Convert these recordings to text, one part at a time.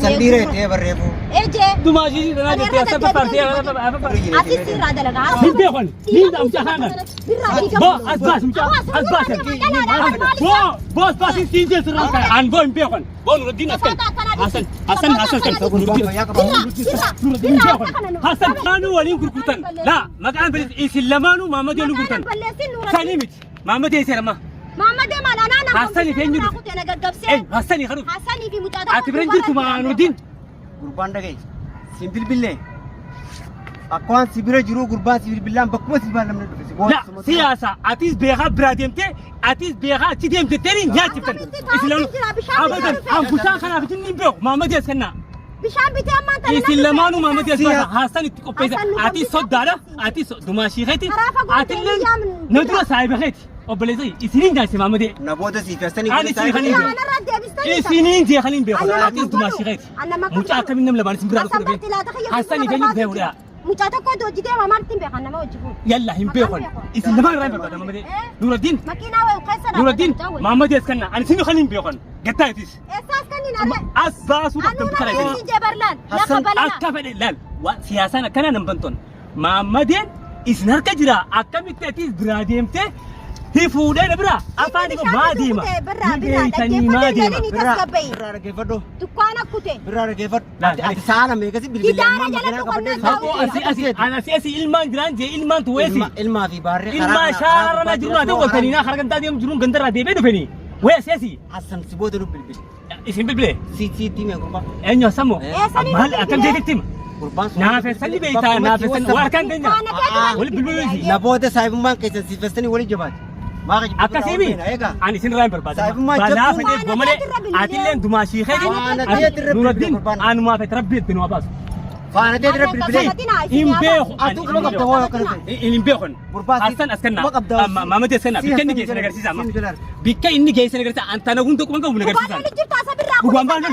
سنديرة يا بريفو اجي دماغي انا جت اسبب بارتي انا اسير هذا لك مين بيخون مين ده مشاهنا با اسباس اسباس بو باس سينجل سرانك عن بو بيخون بو نور الدين حسن حسن كانوا ولين كركوتن لا ما كان بالاسلامانو محمد يلو كركوتن سالمت محمد يسير ما محمد ما انا حسن فين جدو انا قبسه حسن خرب حسن في متادة اعتبرين جرتو مع نور الدين قربان دقي سندل بالله أقوان سبيرة جرو قربان سبير بالله بكم سبير لمن لا سياسة أتيس بيها براديمتي أتيس بيها تديم تترين جاتي تن إسلام أبدا أم بوشان خنا بتنين بيو محمد يسكننا بشان بيتي أما أنت إسلامانو محمد يسكننا حسن تكوبيزا أتيس صد دارا أتيس دماشي خيتي أتيلن ندرو سايب خيتي أبليزي إسنين جالس محمد نبودة سيفستني أنا سنين خلين أنا ردي بستني إسنين جي خلين بيو أتيس دماشي خيتي مجا كم نملا بان سبرا حسن يفهم بيو مجاتا كو دوجي دي ما مارتين بيخان ما وجهو يلا هم بيخون إسلام رايب بدر محمد نور الدين ماكينا وقيسر نور الدين محمد يسكننا أنا سنين خلين بيخون قتايتيس اساس كني نالا أساس وقتم انا بكرة جبرلان لا قبلنا أكفل لا وسياسة كنا نبنتون محمد إسنار كجرا أكمل تأتيس براديمته هي فودة برا أفاني ما ديما ما ديما برا رجفدو دكانا كوتي برا رجفد لا سانا ميكاسي أنا سياسي إلمان جران جي إلمان تويسي إلما في بار إلما شارنا جرونا ده وتنينا خارج داديم جرون جندرا دي بيدو فيني ويا سياسي حسن سبود بالبل اسم بالبل سي تيم يا قربان أنيو سمو مال أكم جديد تيم قربان نافس اللي بيتا نافس واركان دنيا ولا بالبل نبودة سايب مان كيس سيفستني ولي جبات أكاسيبي أنا سين رايم برباد بلا فدي بومله أتيلين دماشي خير نور الدين أنا ما فتربيت بنو أباس فأنا تدري بالبلاد إم بيخ أتوقع ما قبضه هو كذا إم بيخون أصلا أسكننا ما مدي أسكننا بيكني جيس نقدر سيسا بيكني جيس نقدر سيسا أنت أنا كنت كمان كم نقدر سيسا بقوم أنا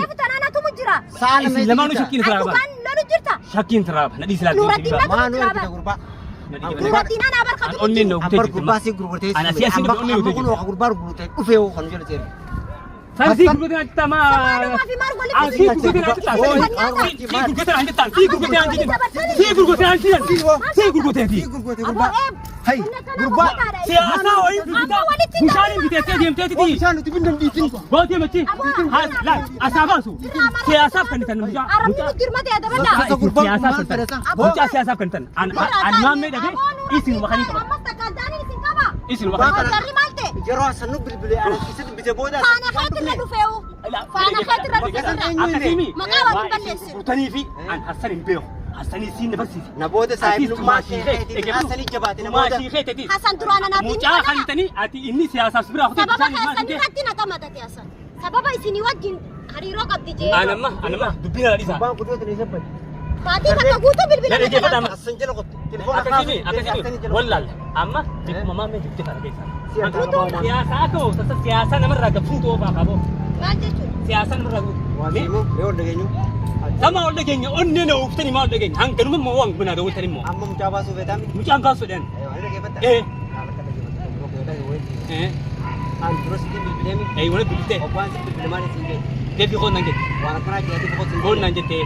تو مجرا سالم لما نشكين تراب لا نجرتا شكين تراب ندي سلام ما نور كذا قربان نورتين أنا أبرك أني نو أمبر قربان سي قربتي أنا سياسي أمبر قربان قربتي كوفيو خنجر تير فانسي قربتي أنت ما ما في مار سي قربتي قربان هاي قربان سياسة وين بوشاني بتأتي ديم تأتي دي شانو تبين ديتين بوتي متي لا أساباسو سياسة كنتن مجا عربي مدير ما تيا دبلا سياسة كنتن مجا سياسة كنتن أنا ما ميدا كي إيسين وخليك أما تكاداني لسين كابا إيسين وخليك جري مالتي جرو سنو بالبلاد أنا كيسة بتجبودا فانا خاطر لا دفعوا فانا خاطر لا دفعوا أكاديمي ما قاوة تبلس تنيفي عن حسن بيو حسن سين بس نبودا سايب ما شيء حسن جبات ما شيء خيتي حسن ترانا نبي مجا خلتني أتي إني سياسة سبرا أختي سبب حسن حتى نكمة تياسا سبب إسني وجين هريرو قبضي جي أنا ما دبينا لسه بان كده تريزه بس فاتي كتقوتو بالبلاد لا جيب دام حسن جل قط تلفون أكاديمي ولا أما بيك ماما من جبت كذا سياسة أكو سياسة نمر رجع فوتو بابو ما جيتو سياسة نمر رجع واسيمو يود دقينو sama orang gengnya, onne na uftani ma orang gengnya, hang kenapa mau uang benar dong tadi mau. amma mucaba su betami Mucam basu den. an terus di bilemi Mana begitu? oban si bilemani singe Devi kau nanti, wana kana jadi ko singe kau nanti teh,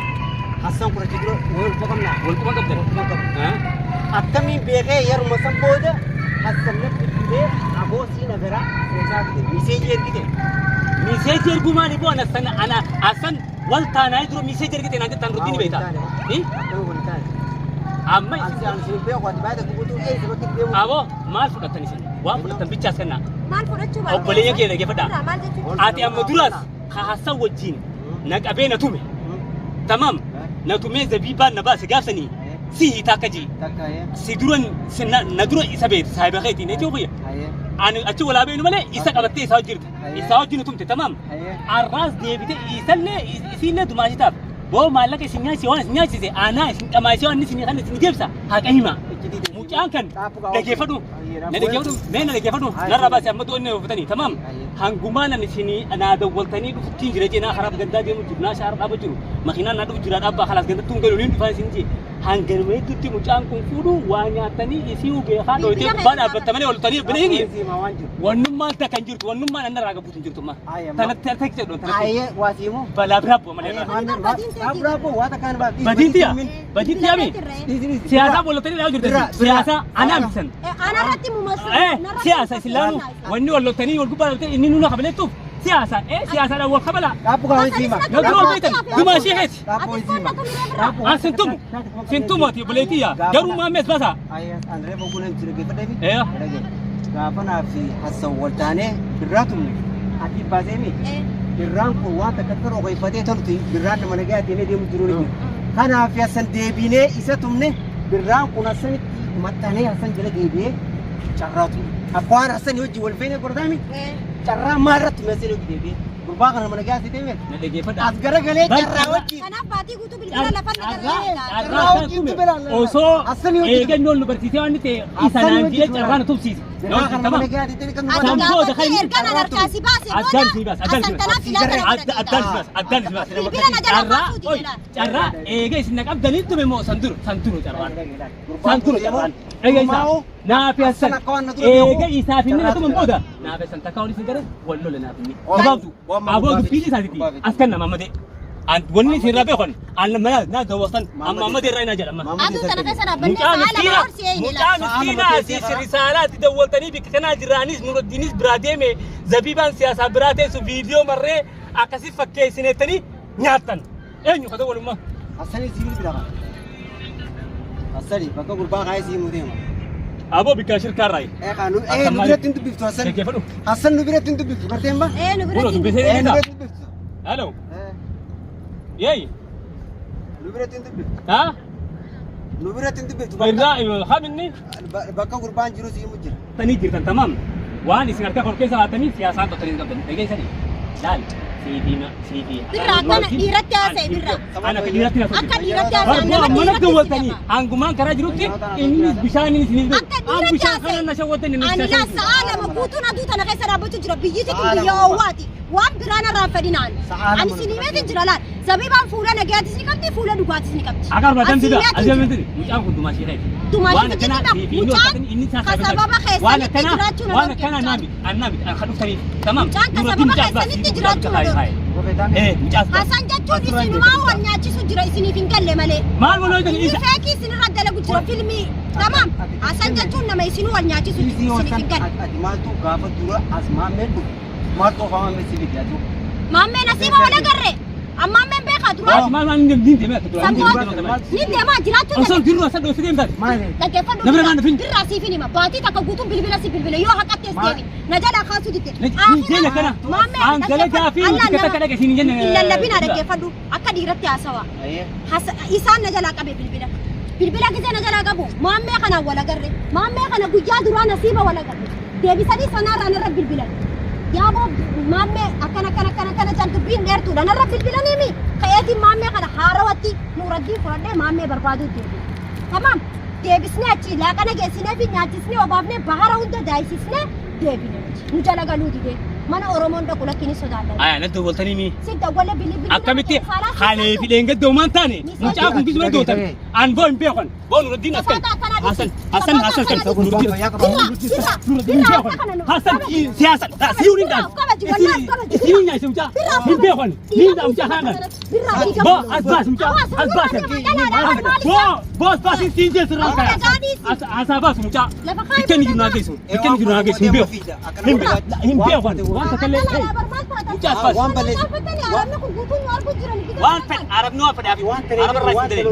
hasan kura tigro wol pokam na walaupun kau dah, akkami bege yar masam boda hasan ne bide abo si nagara sesa message yergite messenger guma ni bo ana asan wal tanah itu messenger kita nanti tan rutin beta. Amma an si be ko bada ko tu e sebab be abo mal sudah tani sen, wah sudah tan bicara sen na. ما الفرج أو بليني كده كيف ده؟ ما جيتو أتي أم دراس خاصة وجين نك أبي نتومي تمام نتومي زبيبا نباس جافني سيه تاكجي takaya سيدورن سنا ندرو إسابيت سايب خيتي نتوقي haye أنا أشوف ولا بينو ملأ إسا كبتة إسا جرت إسا جينو تومت تمام haye الراس دي بيت إسالة إسيلة دماشي تاب بو مالك إسنيا سي أنا كما سيوان نسني خان نسني جبسا هكاهما مجان كان لجيفدو لجيفدو مين لجيفدو نرى بس أما تقولني وفتني تمام هنقومنا نسني أنا دولتني تيجي رجينا خراب جدا دي مجبنا شعر أبو جرو مخينا نادو جراد أبا خلاص جدا تونجلو لين فاسينجي hangarmee tutti mucaan kun fuudhu waa nyaatanii isii beekaa dhootee gubbaa dhaabbattamanii ol tanii bileegi wannummaan takkan jirtu wannummaan anna raaga buutin jirtu ma tanatti harka kee jedhu tanatti Ayee waasiimoo. balaa biraabbo malee Bravo waa takkaan baafii. badiintiya mi siyaasaa bolotanii dhaa jirtu siyaasaa anaa misan Ana irratti muumessu. siyaasa islaanu wanni wallotanii wal gubbaa dhaabbatee inni nuna kabaleettuuf siyaasa siyaasaadhaan wal kabala Dhaabbu kaa hojiima. nagduu wal beektan dumaashee heeti Dhaabbu hojiima. sintumati buleetiya garuu maamees basa Ayee Andree Bogunan jira geeffadheefi. ee Gaafa naaf Hassan waltaanee birraa tumne ati baaseemi. Birraan kun waan takka akka roqeeffatee tolti birraan nama nagaa deemee deemu jiru ni kanaaf Hassan deebinee isa tumne birraan kun Hassanitti maxxanee Hassan jala deebi'ee carraatu. Abbaan Hassan hojii wal feene gordaami. Carraa maalirratti meeshaan hojii deebi'ee gurbaa kana mana gaasi deemee. na dhageeffadha As garagalee carraa wajjin. Kanaaf baatii guutuu bilbila lafa nagarraa. osoo eegannoon nu barsiisee waan ta'e isa naan jedhee carraa na tubsiise. Birraa kana mana gaasi deemee kan nu Ati barbaadu. gaafatee ergaan harkaa si baase Addaan si baas, addaan si baas. Addaan si baas. Carraa eega isin na qabdanii tume moo santuru carraan. Santuru carraan. Eega isaa naafi Hassan eega isaaf inni na tuman booda naafi Hassan takka waliin gara wal lola naaf inni. Gabaabdu aboo dubbiin isaatiiti as kan nama mate. Wanni isin rabee kun mana na gawwasan amma mate irraa ina jedhama. Aduu sana keessa dhaabbanne saala horsii eenyudha. Mucaa miskiinaa asii risaalaatti dawwaltanii bikka kanaa jiraanis Nuraddiinis biraa deeme Zabibaan siyaasaa biraa teessu viidiyoo marree akkasii fakkeessineettanii nyaattan. Eenyu kata walummaa? Hassanii sibiil bira. Hassanii bakka gurbaa kaayee sii muteema. Aboo bikkaa shirkaa raayi. Nu biratti hin dubbiftu Hassan. Dhaggeeffadhu. Hassan nu biratti hin dubbiftu garteen ba? Nu Buna biratti dubbisee Nu eenyuudha? biratti hin dubbiftu. Halo. Yeeyi. Nu biratti hin dubbiftu. Haa? Nu biratti hin dubbiftu. Irraa haminni Bakka gurbaan jiru sii mujjira. tanii jirtan tamaam. Waan isin harka kor keessa baatanii siyaasaan tokko hin qabdan. Dhageessanii. Laal. Siifii. birraa akkana dhiiratti haasa'e birraa. Ana akka dhiiratti na Akka dhiiratti haasa'e nama mana dhiiratti gawwaltanii hangumaan karaa jirutti innis bishaaniin isin hin Akka dhiiratti bishaan kana na shawwatan inni Ani laa sa'a lama guutuun aduu tana keessa dhaabbachuu jira biyyiti kun biyya oowwaati. Waan biraan irraan fedhinaan. Ani sinimeetiin jira laal. Zabibaan fuula nagayaatis ni qabdi fuula dhugaatis ni qabdi. Agar badan tidak, Asliyatiin aja jiru. menteri. Mucaan kun dumaa shiree. Dumaashii jechuudha. Mucaan kasababa Waan keessanitti akkana, jiraachuu waan na akkana naami, annaami, kan dhuftanii. Tamam. Mucaan kasababa keessanitti jiraachuu na dhorku. Mucaan. Hasan jechuun isinumaa wal nyaachisu jira isiniif hin galle malee. Maal waloo Inni isa? feekii isinirra dalagu jira filmii. Tamam. Hasan jechuun nama isinuu wal nyaachisu isiniif hin galle. Ati maaltu gaafa dura as maammeen dhufu. Maaltu ofaa maammeen si fidee ati? Maammee nasiiba wal agarre. Ammaammeen beekaa tura. Maal ni deemee akka Ni deemaa jiraachuu Osoo dirru asa dhoofee deemtaati. Maali? Dhaggeeffadhu Namni maan dhufin? birraa siif hin hima baatii takka guutuun bilbila si bilbila yoo haqattees deemi na jalaa kaasuu ditte Jeela kana. Aan dalagaa fi tikata kana gasiin jenne. hin lallabina dhaggeeffadhu akka dhiiratti haasawa isaan na jalaa qabe bilbila gisee na jalaa qabu maammee kanaan wal agarre maammee kana guyyaa duraa nasiiba wal agarre deebisanii sanaarraa narra bilbilan yaaboo maammee akkana jaltubbiin dheertuudha narra bilbilaniimi ka'eetiin maammee kana haarawatti Nuraddiin fudhadhee maammee barbaaduu deebi tamam deebisnee achi laaqana geessinee fi nyaachisnee obaafnee bahara hunda daayisisnee deebine nu jala galuu dide mana Oromoon dhaqu lakkiin sodaadha. Aya natti waltanii mi. Sidda wala bilibili. Akkamitti halee fi dheenga doomaan taane mucaa kun kisuma gootan aan boo hin beekan boo Nuraddiin askan Hasan kan Nuraddiin Hasan siyaasan siuni dan siuni nyai mucaa hin beekan hin da mucaa hanan boo asbas mucaa asbas boo asbas siin jees irraa kaya asabas mucaa ikkeni jiru naageessu hin beekan waan takkaillee mucaa asbas waan fedh arabni waan fedhaafi arabarraa isin dale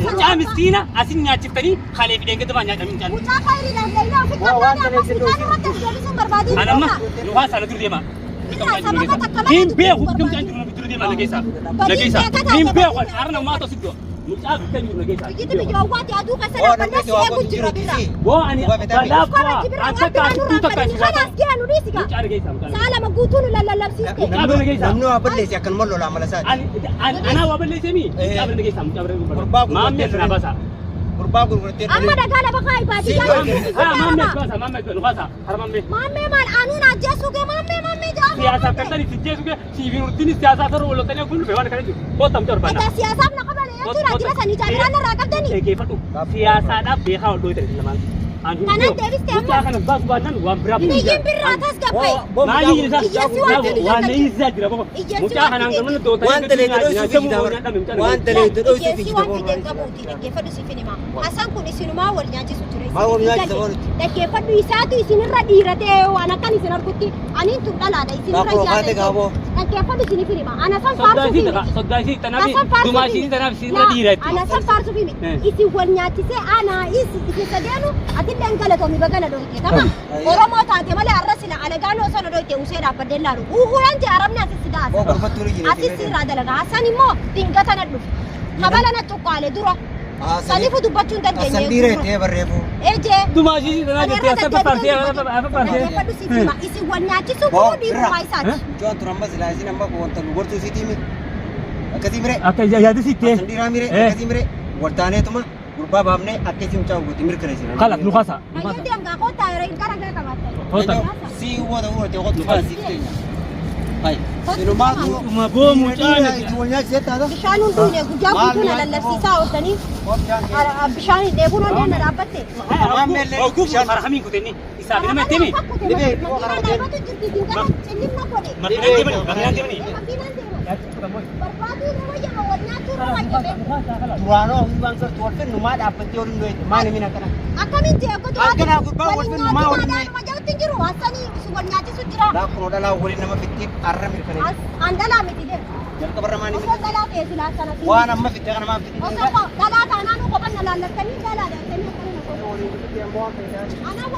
mucaa miskiina asin nyaachiftanii halee fi dheenga damaa nyaatamin jaan anamma waa sana dur deema hin beeku mucaan jiru dur deema nageessa hin beeku arna maato siddo mucaa kan jiru nageessa boo ani balaafaa akka kaatu takka mucaa nageessa saala maguutuun lallabsiiste mucaa nageessa Namni waa balleessi akkan mollola amala isaati. ana waa balleessee mi mucaa nageessa mucaa maammee sana basa Gurbaa gurgurtee amma dhagaa lafa kaa'i baadiyyaa maammee basa maammee basa harmammee maammee maal anuun ajjeesuu kee maammee jaamu siyasa kan sijje suge CV urtini siyasa tar wolo tane kun bewan kan ju ko tam tor bana Ada siyasa na kabale ya tura jira sani jabira na raqabdani dhaggeeffadhu siyasa da beekaa ol dhoyte lamaan Kanan deebiste amma. kana bas banan waan biraa Biyyin birraa tasgabbaa'e. maali isa Iyyeessi waan jedhu waan isa jira boko mucaa kanaan gamana doota Wanta leetu dhoysu fi wanta leetu dhoysu fi Iyyeessi waan fideen qabuuti dhaggeeffadhu si finima. Hasan kun isinumaa wal nyaachisu ture. Maal wal nyaachisa oolutti? Dhaggeeffadhu isaatu isinirra dhiiratee waan akkan isin argutti aniin tun dhalaadha isinirra Gaafoo kaate gaafoo. Dhaggeeffadhu isini finima. Ana san faarsu finima. soddaasi tanafi dumaashii tanaaf sinna dhiiratti Ana san faarsu finima. Isin wal nyaachisee ana isin sadeenu atilleen galatoomii bagala dhoyte tamam. Oromoo taate malee har'a sila alagaanoo sana dhoyte usee dhaabbadeen laalu. Uhulaan jee arabni asitti daasa. Oo gurfattuu ni jira. Asitti irraa dalagaa. Hasan immoo dingata na dhufe. Habala na tuqqaale dura. Sanifu dubbachuu hin dandeenye. Asan dhiireettee barreeffu. Ejee. dumaashii tanaaf jettee akka faarfee akka faarfee Dhaggeeffadhu si fima. Isin wal nyaachisuu kun dhiibbaa isaati. Joon tura amma silaa isin amma wanta nu gortuu isiitii mi? Akkasii mire. akka yaadisittee Asan dhiiraa mire akkasii mire. Waltaaneetuma gurbaa baafnee akkasii mucaa guutii mirkaneessina. kala nu kasa Hayyuu deemgaa kottaa yeroo hin gara gara qabaatan. Kota. Si wata urate qotu faasi keenya. Hai. Sinumaatu. ma boo mucaa Itti wal nyaachisee taata. Bishaan hunduun guyyaa guutuu na lallabsiisaa ooltanii bishaan dheebuun hundee na dhaabbatte. Oguu farhamiin kutenni isaafi nama itti himi makinaan deemani Duraanoo waan gartu wal fennu maa dhaabbattee waliin dhoyte maal himin akkana. Akkamiin jee gotu Akkanaa gubbaa wal fennu maa waliin dhoyte. nama jawutti jiru asanii wal nyaachisu jira. Laakkunoo dhalaa waliin nama fittiin arra mirkaneessa. An dhalaa miti jee. Jalqabarra maan himin. Osoo dhalaa ta'e silaa sana. Waan amma fittee kana maan fittiin. Osoo dhalaa taanaan kophan na laallattanii dhalaa dha. Anaa